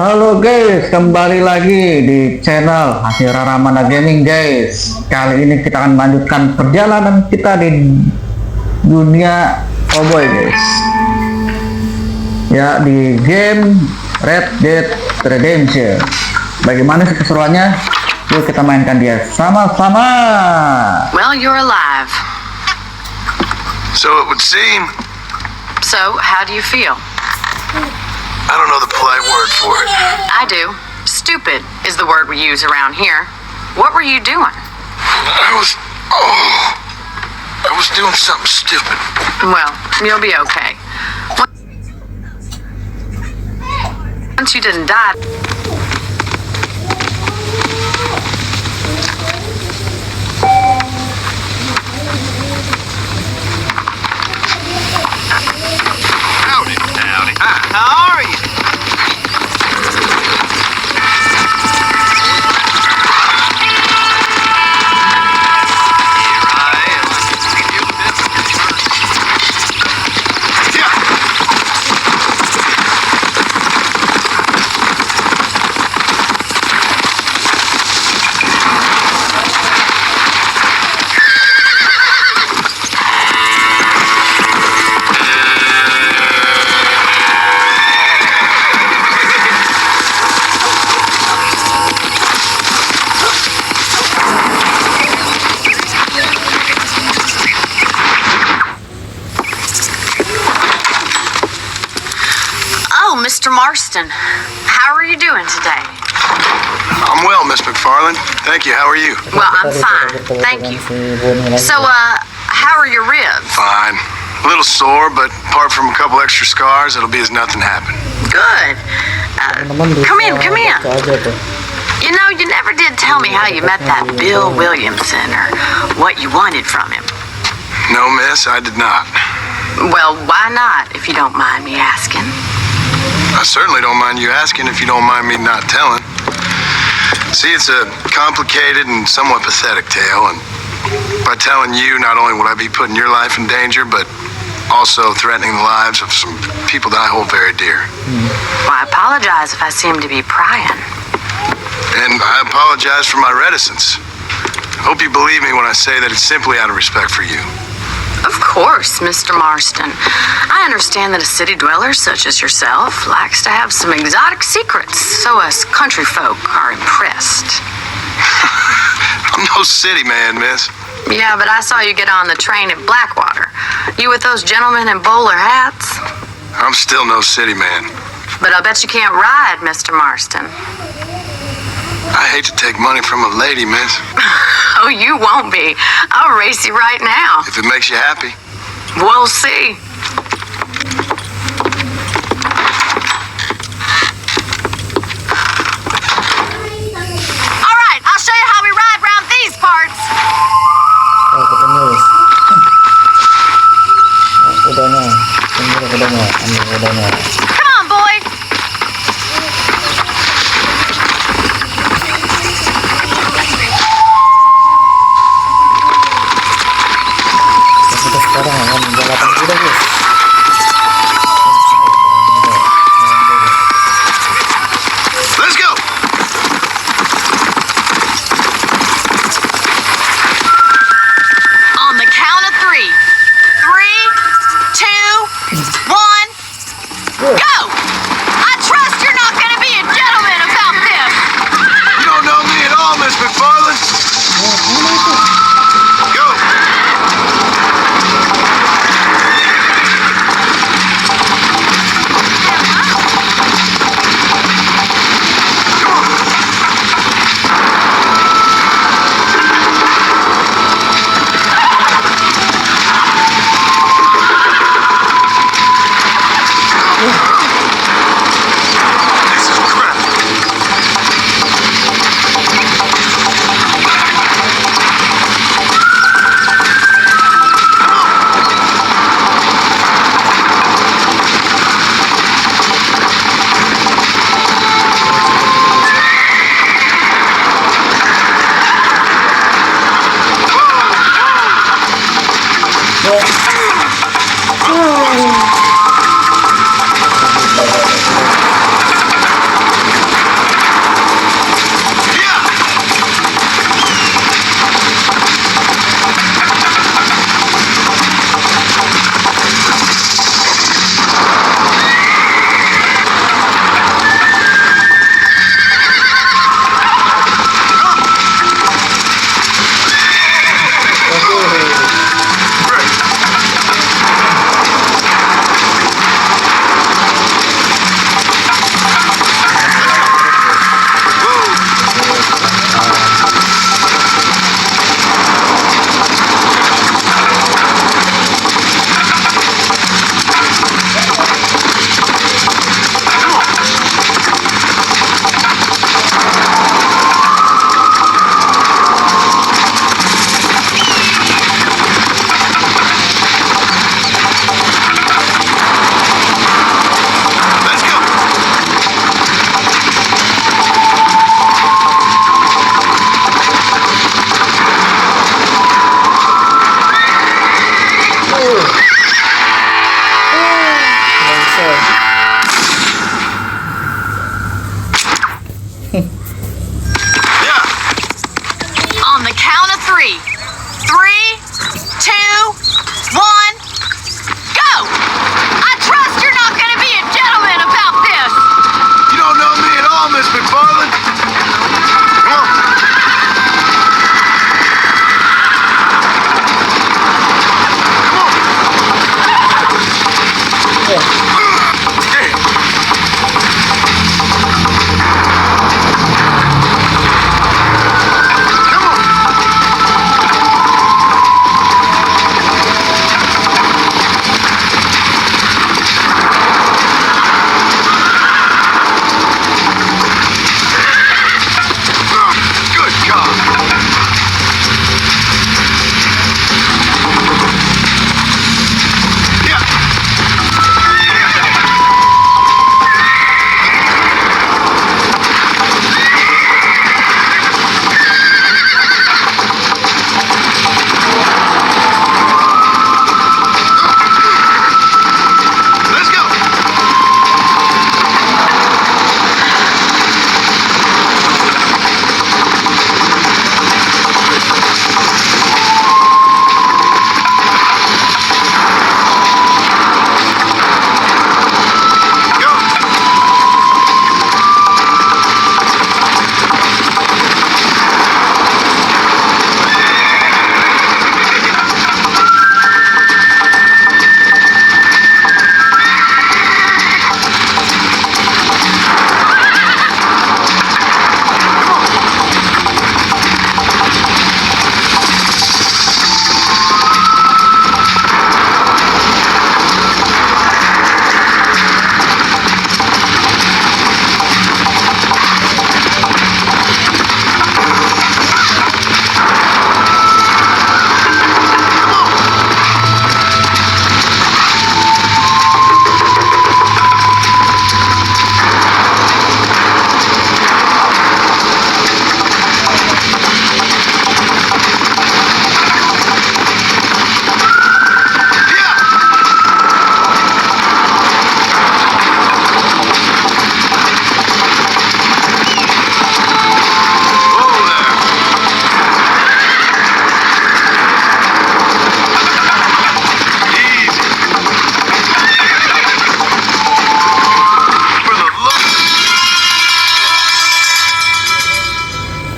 Halo guys, kembali lagi di channel Hasil Ramana Gaming guys. Kali ini kita akan melanjutkan perjalanan kita di dunia cowboy guys. Ya, di game Red Dead Redemption. Bagaimana sih keseruannya? Yuk kita mainkan dia sama-sama. Well, you're alive. So it would seem. So, how do you feel? I don't know the polite word for it. I do. Stupid is the word we use around here. What were you doing? I was doing something stupid. Well, you'll be okay. Once you didn't die... Howdy. Howdy. Hi. How are you? Mr. Marston, how are you doing today? I'm well, Miss McFarland. Thank you. How are you? Well, I'm fine. Thank you. So, how are your ribs? Fine. A little sore, but apart from a couple extra scars, it'll be as nothing happened. Good. Come in. You know, you never did tell me how you met that Bill Williamson or what you wanted from him. No, miss, I did not. Well, why not, if you don't mind me asking? I certainly don't mind you asking if you don't mind me not telling. See, it's a complicated and somewhat pathetic tale, and by telling you, not only would I be putting your life in danger, but also threatening the lives of some people that I hold very dear. Well, I apologize if I seem to be prying. And I apologize for my reticence. Hope you believe me when I say that it's simply out of respect for you. Of course, Mr. Marston. I understand that a city dweller such as yourself likes to have some exotic secrets, so us country folk are impressed. I'm no city man, miss. Yeah, but I saw you get on the train at Blackwater. You with those gentlemen in bowler hats? I'm still no city man. But I bet you can't ride, Mr. Marston. I hate to take money from a lady, miss. Oh, you won't be. I'll race you right now. If it makes you happy. We'll see. All right, I'll show you how we ride around these parts. Oh, ketemu. Kudanya. Ambil kudanya. Come on, boy. Kita sekarang akan balapan kuda guys.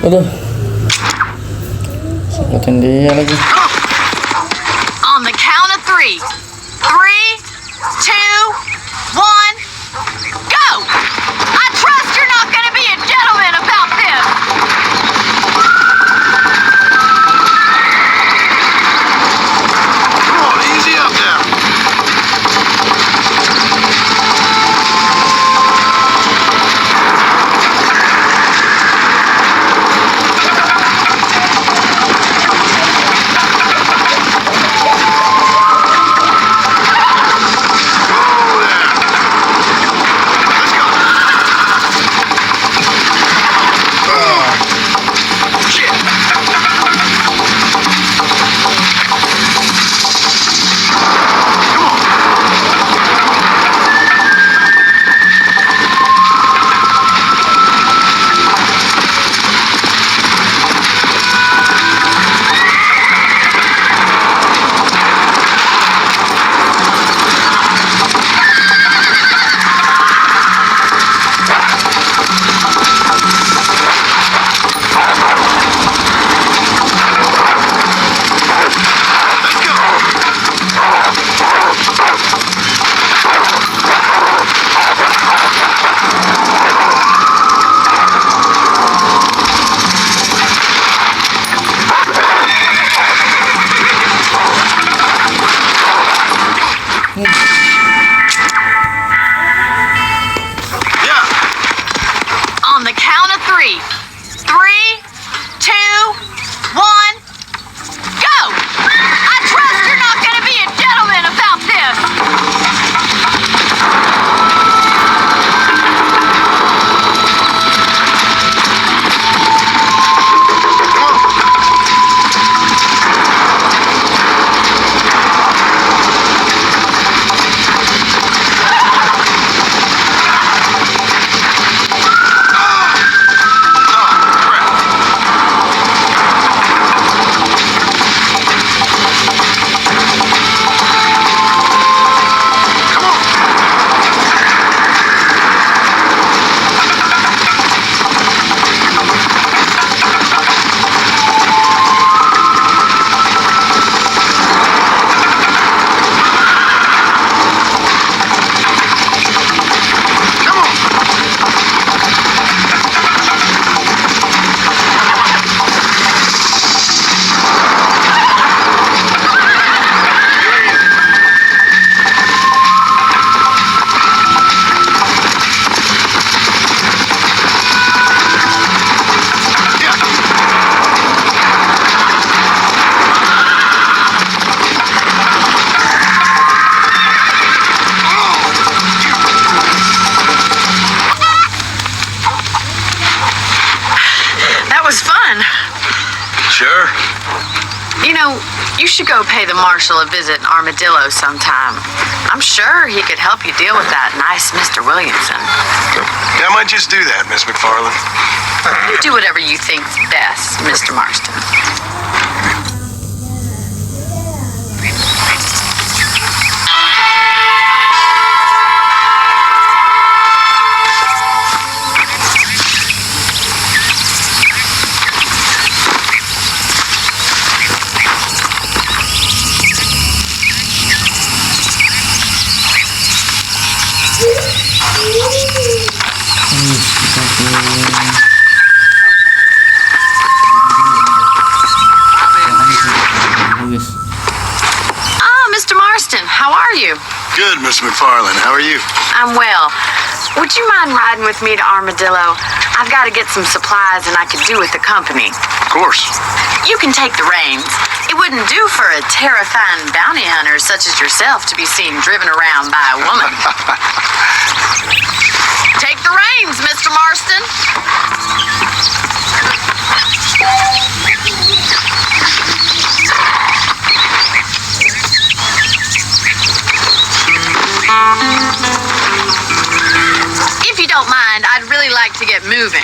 Aduh. Sebutin dia lagi. On the count of three. 3, 2, 1, go! I trust you're not gonna be a gentleman about this. Come on, easy up now. You should go pay the marshal a visit in Armadillo sometime. I'm sure he could help you deal with that nice Mr. Williamson. Yeah, I might just do that, Miss McFarland. You do whatever you think's best, Mr. Marston. Good, Miss McFarland. How are you? I'm well. Would you mind riding with me to Armadillo? I've got to get some supplies and I could do with the company. Of course. You can take the reins. It wouldn't do for a terrifying bounty hunter such as yourself to be seen driven around by a woman. Take the reins, Mr. Marston. If you don't mind, I'd really like to get moving.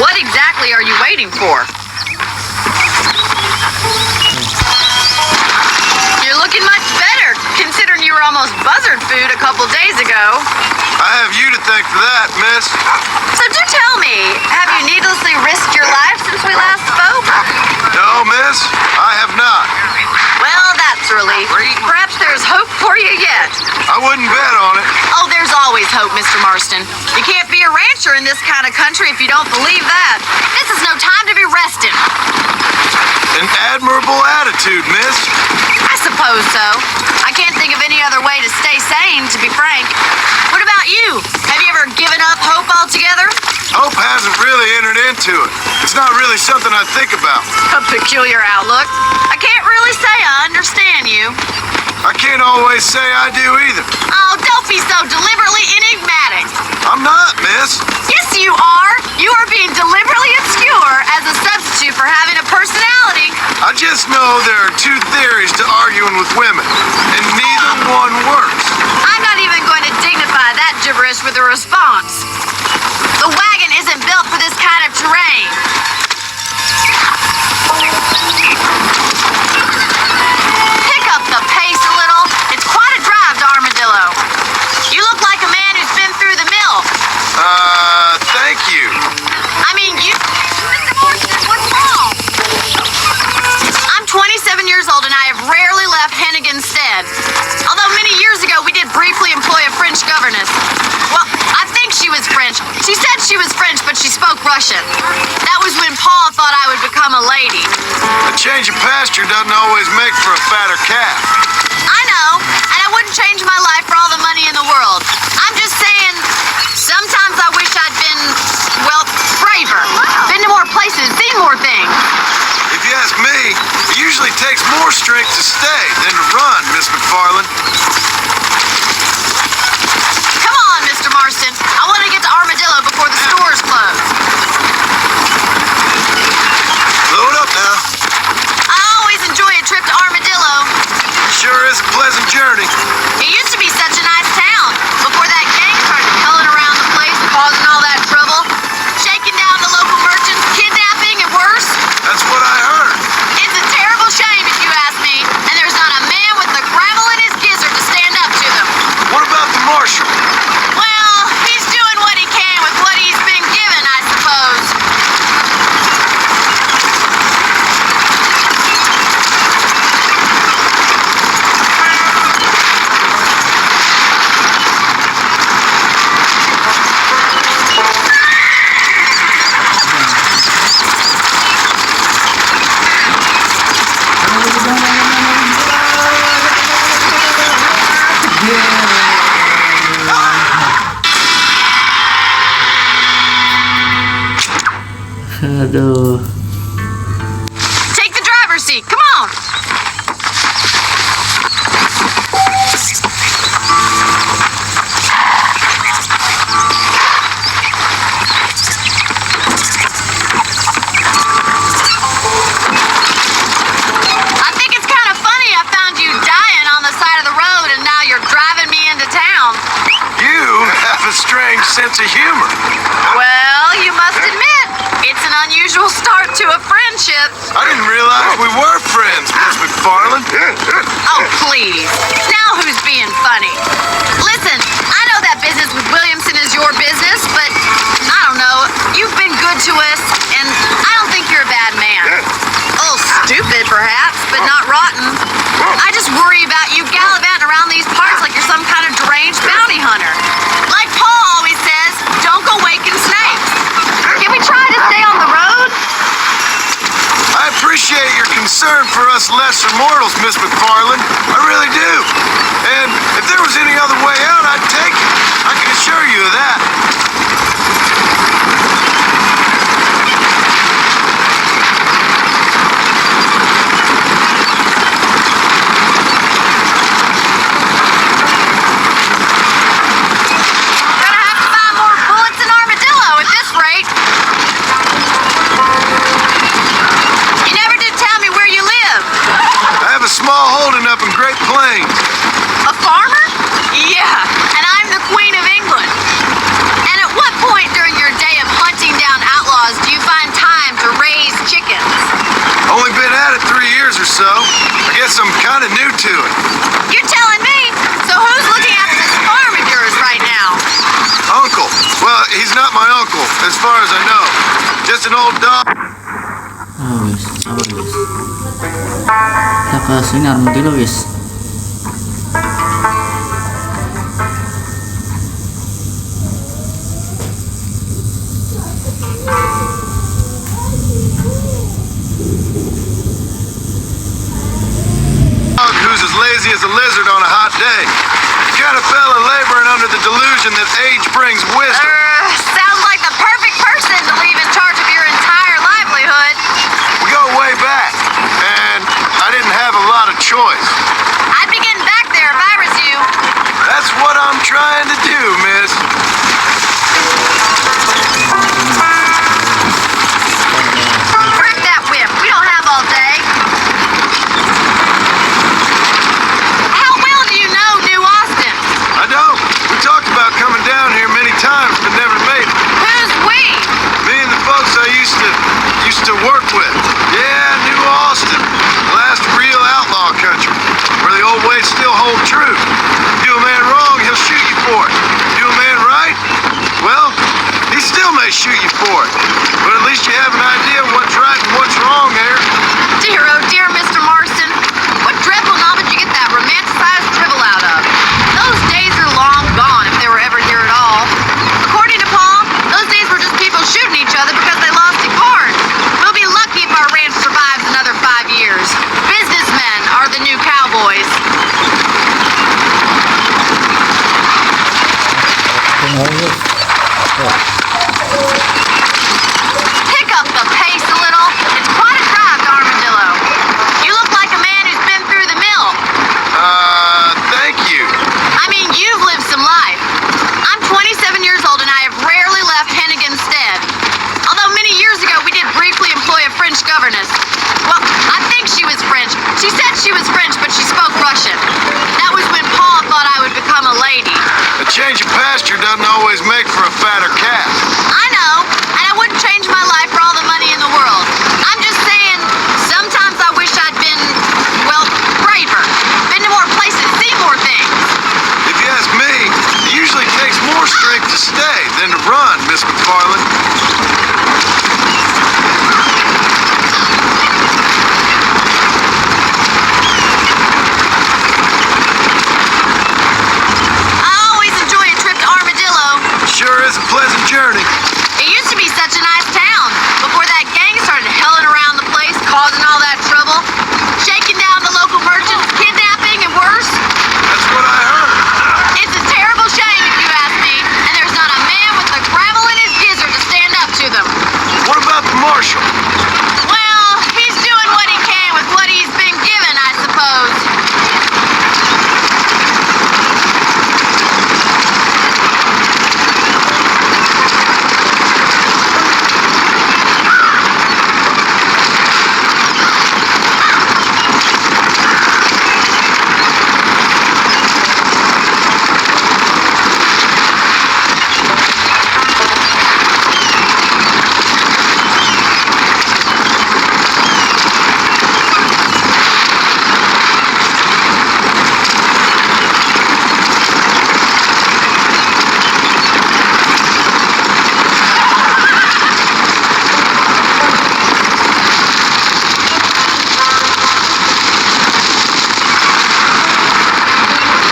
What exactly are you waiting for? You're looking much better, considering you were almost buzzard food a couple days ago. I have you to thank for that, miss. So do tell me, have you needlessly risked your life since we last spoke? No, miss, I have not. Well, that's a relief. Perhaps there's hope for you yet. I wouldn't bet on it. Oh, there's always hope, Mr. Marston. You can't be a rancher in this kind of country if you don't believe that. This is no time to be resting. An admirable attitude, miss. I suppose so. I can't think of any other way to stay sane, to be frank. What about you? Have you ever given up hope altogether? Hope hasn't really entered into it. It's not really something I think about. A peculiar outlook. I can't really say I understand you. I can't always say I do either. Oh, don't be so deliberately enigmatic. I'm not, miss. Yes, you are. You are being deliberately obscure as a substitute for having a personality. I just know there are two theories to arguing with women, and neither one works. I'm not even going to dignify that gibberish with a response. The wagon isn't built for this kind of terrain. Pick up the pace a little. It's quite a drive to Armadillo. You look like a man who's been through the mill. Thank you. I mean, you... Mr. Marston, what's wrong? I'm 27 years old and I have rarely left Hennigan's stead. Although many years ago we did briefly employ a French governess. Well, I think she was French. She said she was French, but she spoke Russian. That was when Paul thought I would become a lady. A change of pasture doesn't always make for a fatter calf. I know, and I wouldn't change my life for all the money in the world. I'm just saying, sometimes I wish I'd been, well, braver. Been to more places, seen more things. If you ask me, it usually takes more strength to stay than to run, Miss McFarland. Come on, Mr. Marston. I want to get to Armadillo before the stores close. Load up now. I always enjoy a trip to Armadillo. Sure is a pleasant journey. It used to be such a nice town before that gang started culling around the place, causing all that trouble, shaking down the local merchants, kidnapping, and worse. That's what I heard. It's a terrible shame, if you ask me, and there's not a man with the gravel in his gizzard to stand up to them. What about the marshal? Well, he's doing what he can with what he's been given, I suppose. Aduh. Take the driver's seat. Come on. I think it's kind of funny I found you dying on the side of the road and now you're driving me into town. You have a strange sense of humor. Well, you must admit, it's an unusual start to a friendship. I didn't realize we were friends, Miss McFarland. Oh, please. Now who's being funny? Listen, I know that business with Williamson is your business, but I don't know. You've been good to us, and I don't think you're a bad man. A little stupid, perhaps, but not rotten. I just worry about you gallivanting around these parts like you're some kind of deranged bounty hunter. Like Paul always says, don't go waking snakes. Can we try to stay on the road? I appreciate your concern for us lesser mortals, Miss McFarland. I really do. And if there was any other way out, I'd take it. I can assure you of that. Gonna have to buy more bullets in Armadillo at this rate. You never did tell me where you live. I have a small holding up in Great Plains. as far as I know. Just an old dog. Guys, sabar guys. Kita ke sini armadillo guys. Who's as lazy as a lizard on a hot day. The kind of fella laboring under the delusion that age brings wisdom. Sounds like the perfect person to leave in charge of your entire livelihood. We go way back, and I didn't have a lot of choice. I'd be getting back there if I was you. That's what I'm trying to do, miss. Frick that whip. We don't have all day. How well do you know New Austin? I don't. We talked about coming down here many times, but never made it. Who's we? Me and the folks I used to work with. Yeah, New Austin. The last real outlaw country, where the old ways still hold true. Do a man wrong, he'll shoot you for it. Do a man right, well, he still may shoot you for it. But at least you have an idea of what's right and what's wrong there. Dear, oh dear, Mr. Marston. What dreadful novel did you get that romanticized drivel out of? Those days are long gone, if they were ever here at all. According to Paul, those days were just people shooting each other because they lost at cards. We'll be lucky if our ranch survives another 5 years. Businessmen are the new cowboys. Pick up the pace a little. It's quite a drive to Armadillo. You look like a man who's been through the mill. Thank you. I mean, you've lived some life. I'm 27 years old and I have rarely left Hennigan's stead. Although many years ago we did briefly employ a French governess. Well, I think she was French. She said she was French, but she spoke Russian. That was when Paul thought I would become a lady. A change of pasture doesn't always make for a fatter calf. I know, and I wouldn't change my life for all the money in the world. I'm just saying, sometimes I wish I'd been, well, braver. Been to more places, seen more things. If you ask me, it usually takes more strength to stay than to run, Miss McFarland. I always enjoy a trip to Armadillo. Sure is a pleasant journey. It used to be such a nice town before that gang started helling around the place, causing all that trouble, shaking down the local merchants, kidnapping, and worse. That's what I heard. It's a terrible shame if you ask me, and there's not a man with a gravel in his gizzard to stand up to them. What about the marshal? Well, he's doing what he can with what he's been given, I suppose.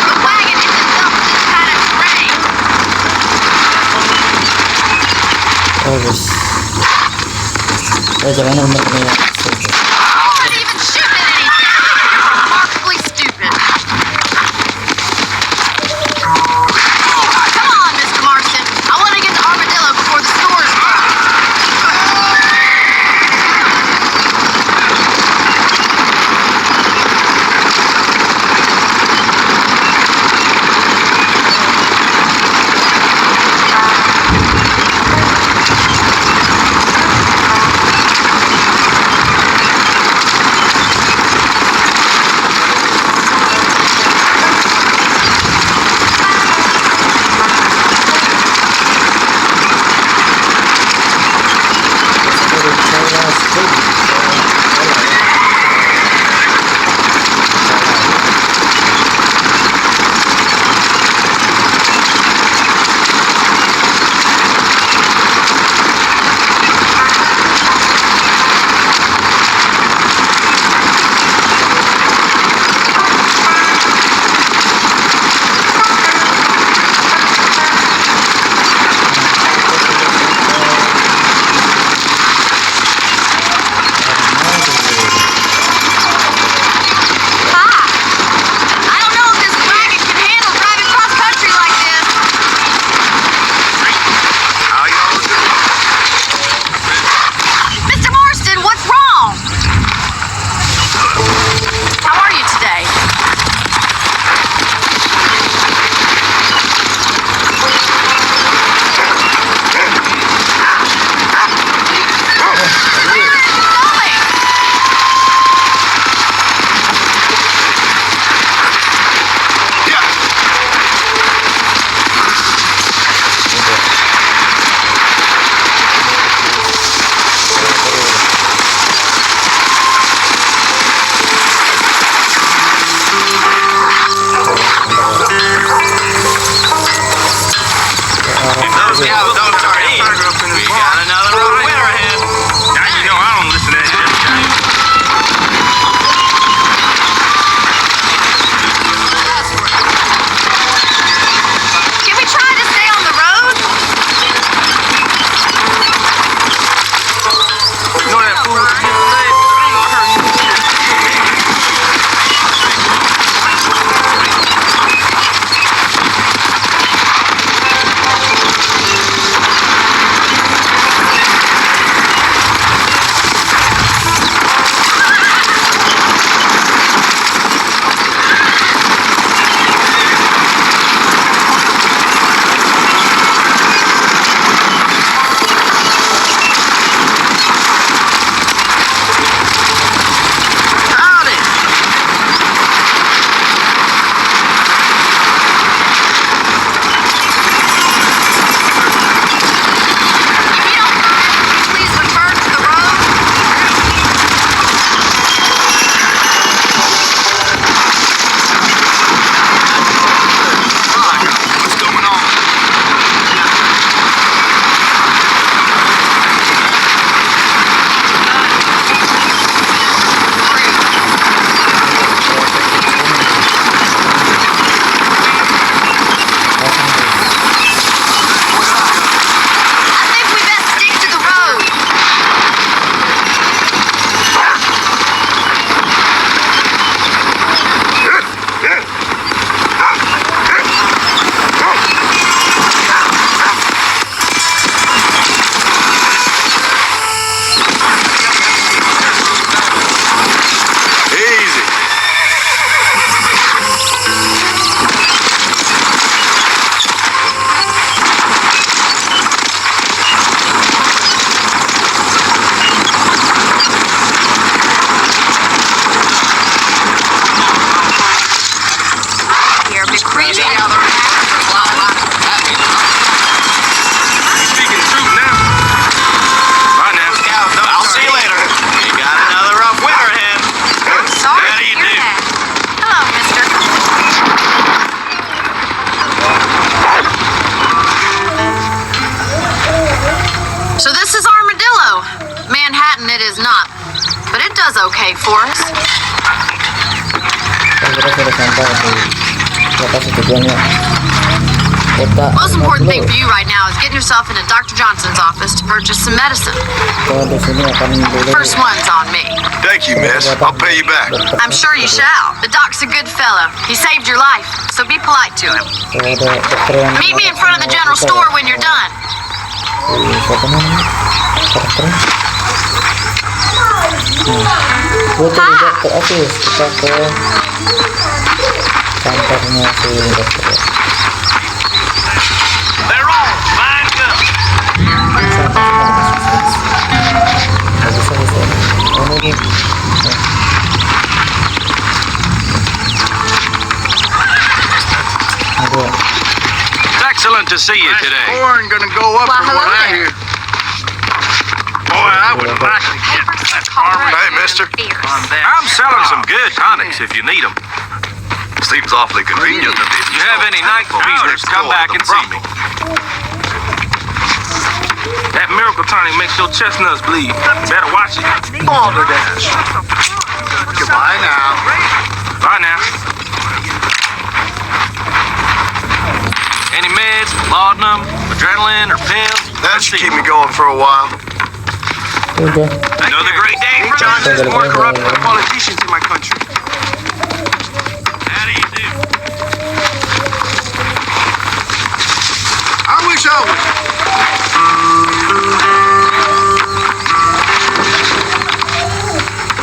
The wagon itself is kind of strange. Oh guys. Jangan benar nih. Not even shooting at anything. You're remarkably stupid. Come on, Mr. Marston. I want to get to Armadillo before the stores close. okay for us. Kita sudah sampai di lokasi tujuannya. Kota Most important thing for you right now is getting yourself into Dr. Johnson's office to purchase some medicine. di sini akan boleh First one's on me. Thank you, miss. I'll pay you back. I'm sure you shall. The doc's a good fellow. He saved your life, so be polite to him. ada dokter yang Meet me in front of the general store when you're done. siapa namanya? Karakternya. Foto di dokter office, kita ke kantornya si dokter. They're all lined up. It's excellent to see you today. Corn gonna go up Why, from hello what I there. hear. Boy, I would like to get that farmer. Hey, mister. I'm selling some good tonics if you need them. Seems awfully convenient to be. If you have any night feeders, come back and see me. That miracle tonic makes your chestnuts bleed. Better watch it. Balderdash. Goodbye now. Bye now. Any meds, laudanum, adrenaline, or pills? That should keep me going for a while. Udah. Another great day for John. There's more corrupt politicians in my country. How do you do? I wish I was.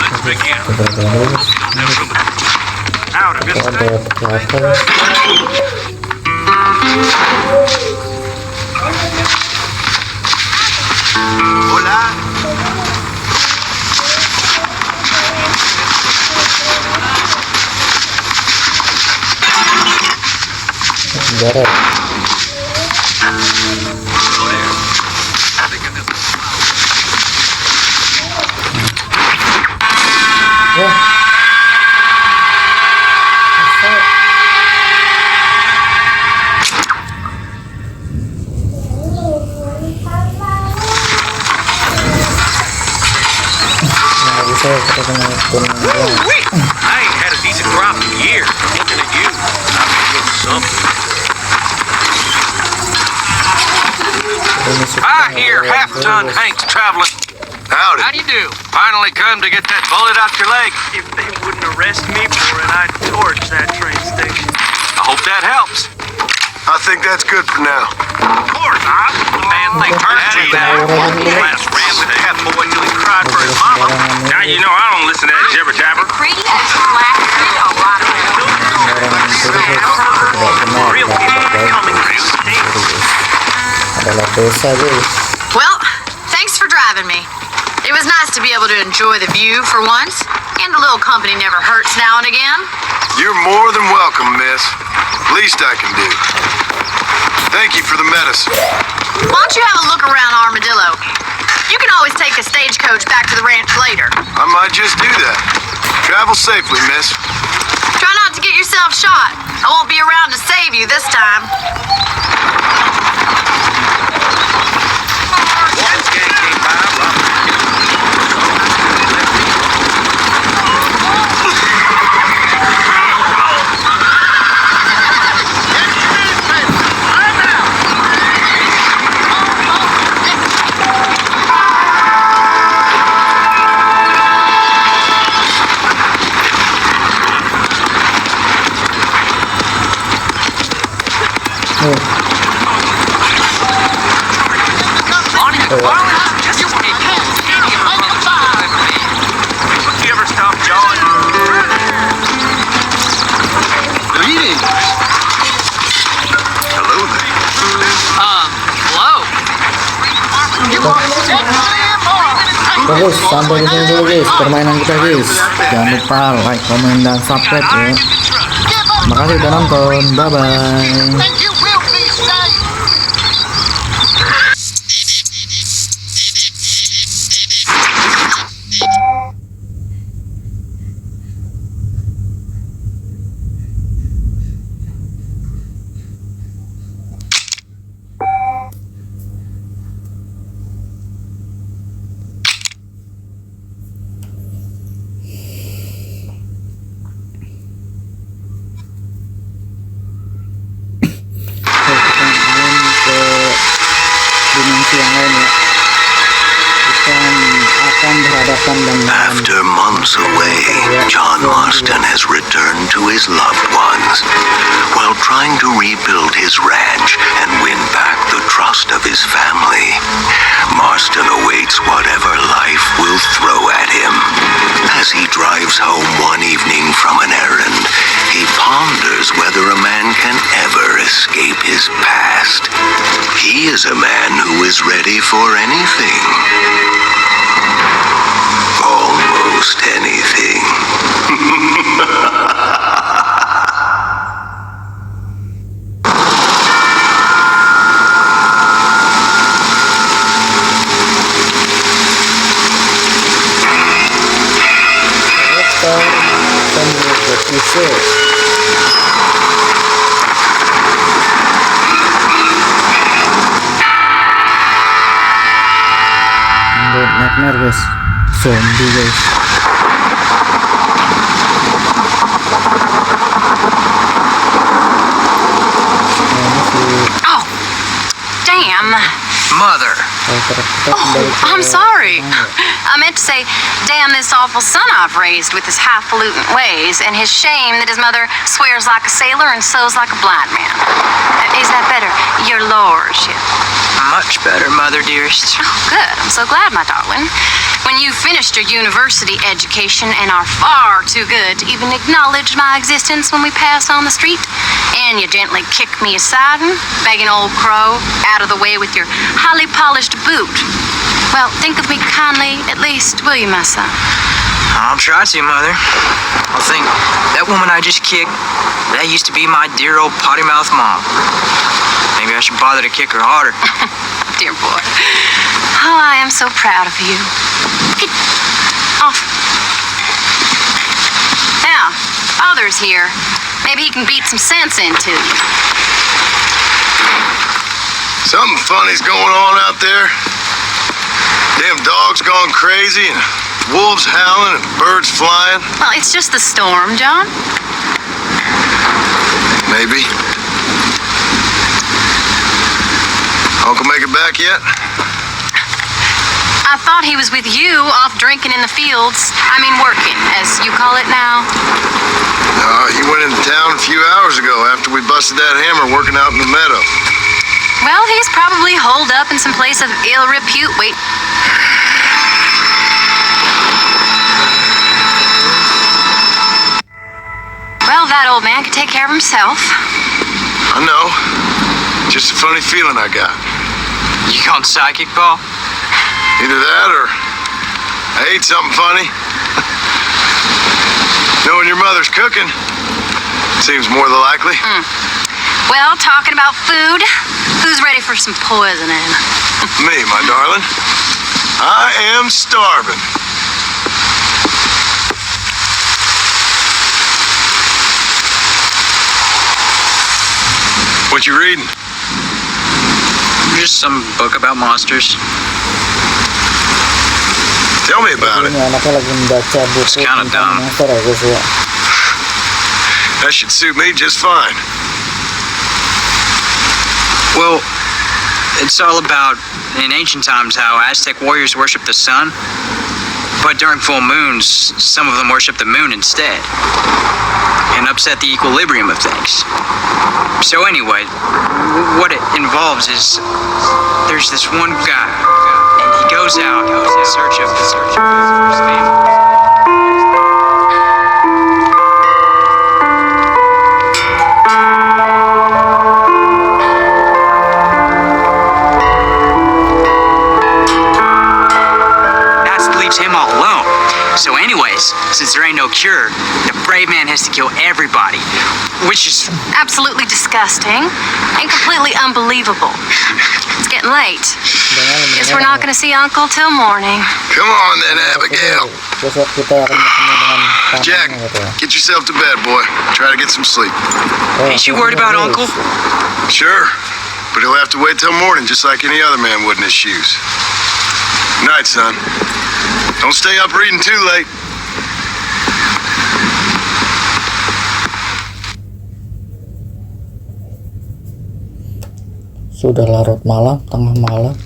Let's begin. Beberapa lulus. Out of Ada this. psikiater. Hola. Penjara. Wah. Kesel. Nggak bisa ketemu akun doang. I ain't had a decent crop in years. Looking at you, I'm getting something. Ini suka I hear ngeliat half-ton terus. Hank's traveling. Howdy. How do you do? Finally come to get that bullet out your leg. If they wouldn't arrest me for it, I'd torch that train station. I hope that helps. I think that's good for now. Of course, the man thinks Hershey that last ran with that boy till he cried for his mama. Now you know I don't listen to that jibber jabber. Pretty as black tree, a lot of Orang terus tidak benar Real dan people terbaik coming real adalah dosa guys. Well, thanks for driving me. It was nice to be able to enjoy the view for once, and a little company never hurts now and again. You're more than welcome, miss. Least I can do. Thank you for the medicine. Why don't you have a look around Armadillo? You can always take a stagecoach back to the ranch later. I might just do that. Travel safely, miss. Try not to get yourself shot. I won't be around to save you this time. One gang came by, Would you ever stop John? Greetings. Hello there. Hello. Oke guys, sampai di sini dulu guys permainan kita guys. Jangan lupa like, komen, dan subscribe ya. Makasih udah nonton, bye bye. menemukan dan After months away, John Marston has returned to his loved ones while trying to rebuild his ranch and win back the trust of his family. Marston awaits whatever life will throw at him. As he drives home one evening from an errand, he ponders whether a man can ever escape his past. He is a man who is ready for anything. Almost anything. Undead Nightmare guys, zombie guys. Oh, damn. Mother. I'm sorry. I meant to say, damn this awful son I've raised with his highfalutin ways and his shame that his mother swears like a sailor and sews like a blind man. Is that better, your lordship? Much better, Mother dearest. Oh, good. I'm so glad, my darling. When you've finished your university education and are far too good to even acknowledge my existence when we pass on the street, and you gently kick me aside and begging old crow out of the way with your highly polished boot. Well, think of me kindly, at least, will you, my son? I'll try to, Mother. I'll think, that woman I just kicked, that used to be my dear old potty-mouth mom. Maybe I should bother to kick her harder. Dear boy. Oh, I am so proud of you. Get off. Now, Father's here. Maybe he can beat some sense into you. Something funny's going on out there. Damn dogs gone crazy and wolves howling and birds flying. Well, it's just the storm, John. Maybe. Uncle make it back yet? I thought he was with you off drinking in the fields. I mean, working, as you call it now. He went into town a few hours ago after we busted that hammer working out in the meadow. Well, he's probably holed up in some place of ill repute. Wait. Well, that old man could take care of himself. I know. Just a funny feeling I got. You gone psychic, Paul? Either that or I ate something funny. Knowing your mother's cooking seems more than likely. Well, talking about food, who's ready for some poisoning? Me, my darling. I am starving. What you reading? Just some book about monsters. Tell me about it. Ini anaknya lagi membaca buku kinda tentang dumb. monster ya guys ya. That should suit me just fine. Well, it's all about, in ancient times, how Aztec warriors worship the sun. But during full moons, some of them worship the moon instead. And upset the equilibrium of things. So anyway, what it involves is, there's this one guy, and he goes out in search of his family. Him all alone. So anyways, since there ain't no cure, the brave man has to kill everybody, which is Absolutely disgusting and completely unbelievable. It's getting late. Guess we're not going to see Uncle till morning. Come on then, Abigail. Besok kita akan bertemu dengan Jack, pamannya gitu ya. get yourself to bed, boy. Try to get some sleep. Ain't you worried about Uncle? Sure, but he'll have to wait till morning just like any other man would in his shoes. Good night, son. Don't stay up reading too late. Sudah larut malam, tengah malam.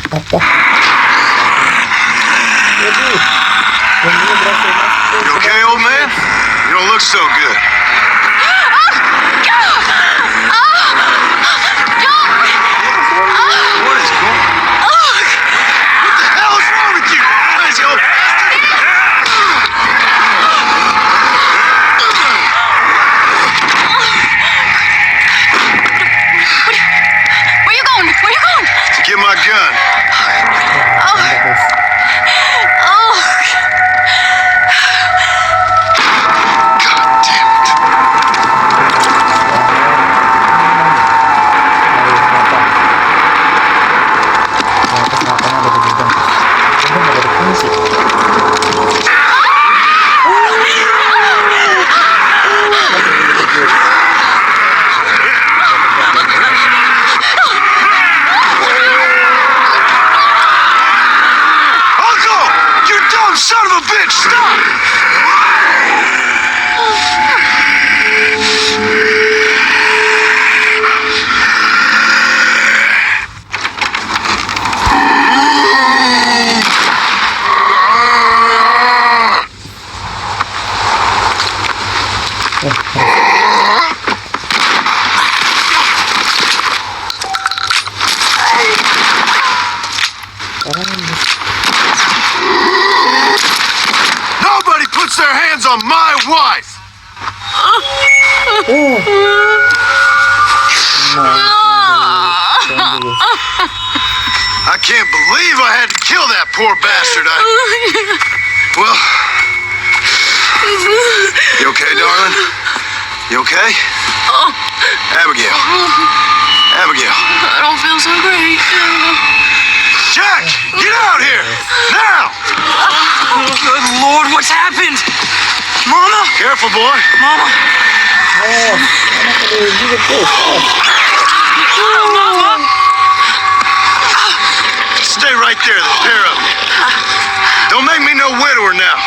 Apa? look so good. What is going on? What the hell is wrong with you? Crazy old Where you going? Where you going? To get my gun. Oh. God damn it. Uncle! You dumb son of a bitch! Stop! Nobody puts their hands on my wife! I can't believe I had to kill that poor bastard. Well, you okay, darling? You okay? Abigail. Abigail. I don't feel so great. Jack, get out here! Now! Good Lord, what's happened? Mama? Careful, boy. Mama? Mama? Stay right there, the pair of you. Don't make me no widower now.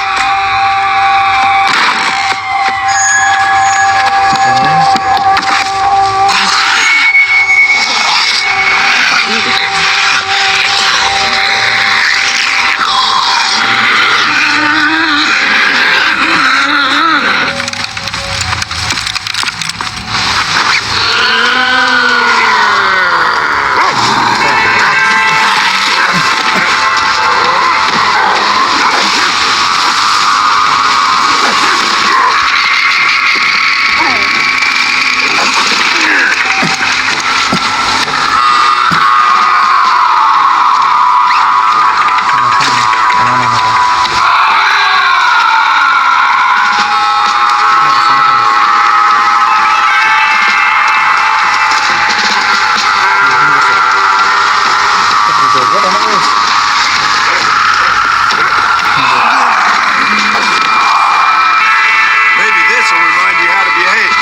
Maybe this will remind you how to behave.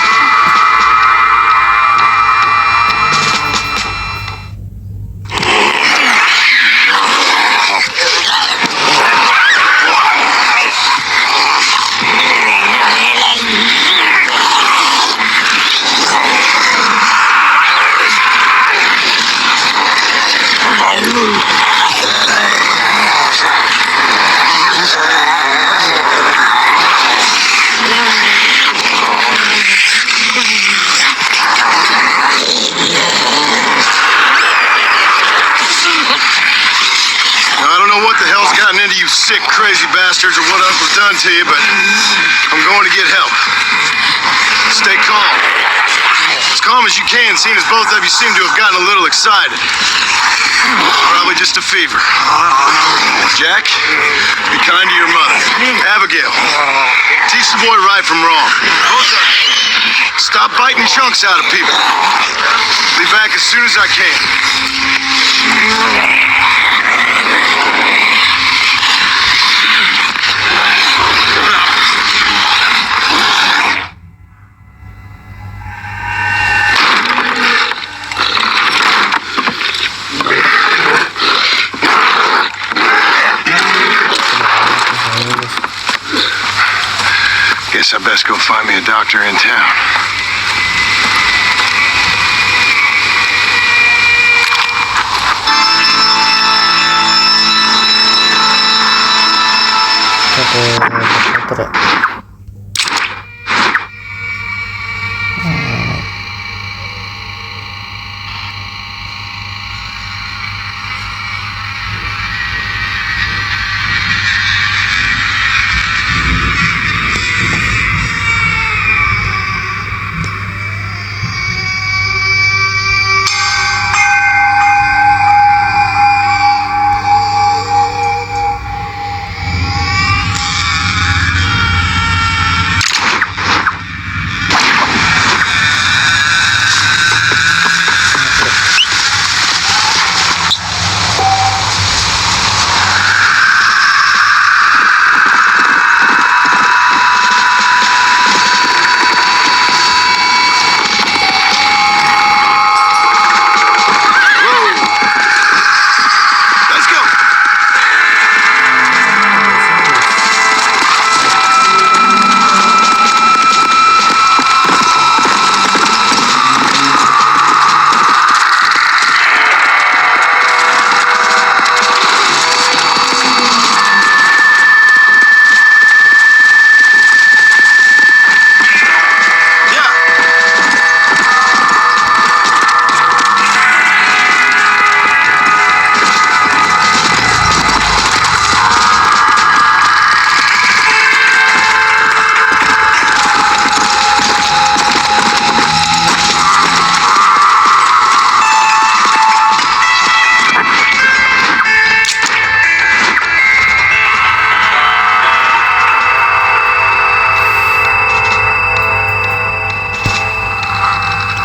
Now, I don't know what the hell's gotten into you sick, crazy bastards or what else was done to you, but I'm going to get help. Stay calm. As calm as you can, seeing as both of you seem to have gotten a little excited. Probably just a fever. Jack, be kind to your mother. Abigail, teach the boy right from wrong. Both of you, stop biting chunks out of people. Be back as soon as I can. Guess I best go find me a doctor in town.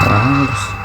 Bagus.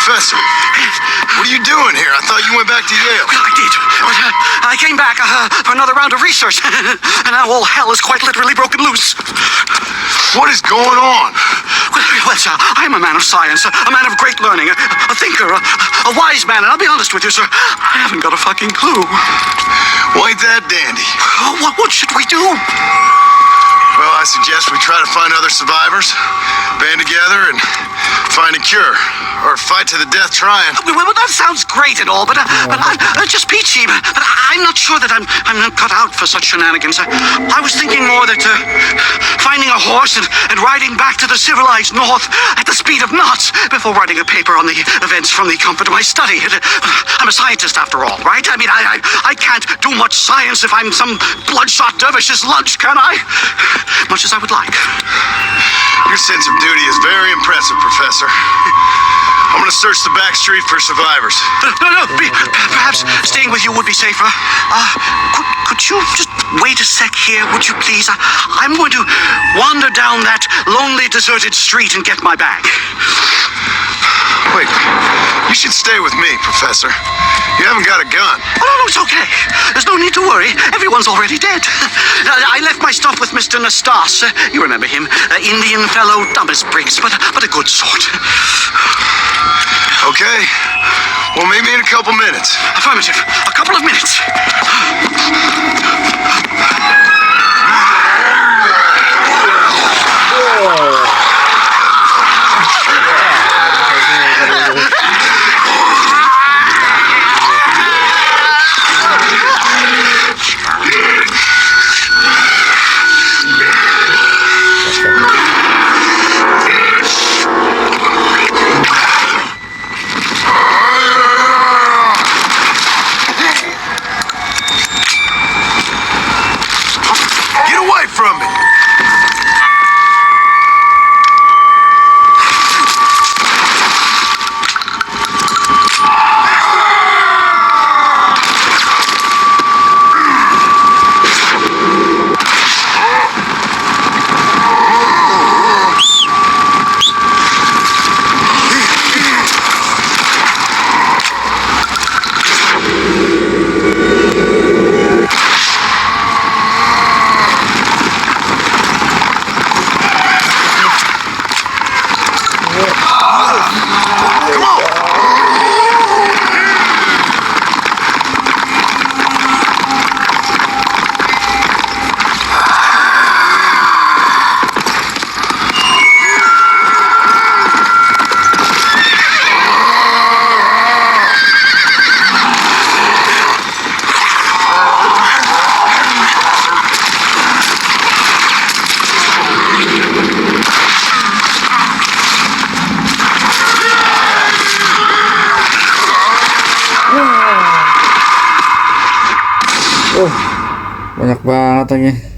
Professor, what are you doing here? I thought you went back to Yale. I did. But I came back for another round of research, and now all hell is quite literally broken loose. What is going on? Well, sir, I'm a man of science, a man of great learning, a thinker, a wise man, and I'll be honest with you, sir, I haven't got a fucking clue. Well, ain't that dandy? What should we do? Well, I suggest we try to find other survivors, band together, and find a cure. Or fight to the death trying. Well, that sounds great and all, but just peachy. But I'm not sure that I'm not cut out for such shenanigans. I was thinking more that finding a horse and riding back to the civilized north at the speed of knots before writing a paper on the events from the comfort of my study. I'm a scientist after all, right? I mean, I can't do much science if I'm some bloodshot dervish's lunch, can I? Much as I would like. Your sense of duty is very impressive, Professor. I'm gonna search the back street for survivors. No. Perhaps staying with you would be safer. Could you just wait a sec here, would you please? I'm going to wander down that lonely, deserted street and get my bag. Wait, you should stay with me, Professor. You haven't got a gun. Oh, no, it's okay. There's no need to worry. Everyone's already dead. I left my stuff with Mr. Nastas. You remember him. Indian fellow, dumb as bricks, but a good sort. Okay. Well, meet me in a couple minutes. Affirmative. A couple of minutes. Banyak banget lagi.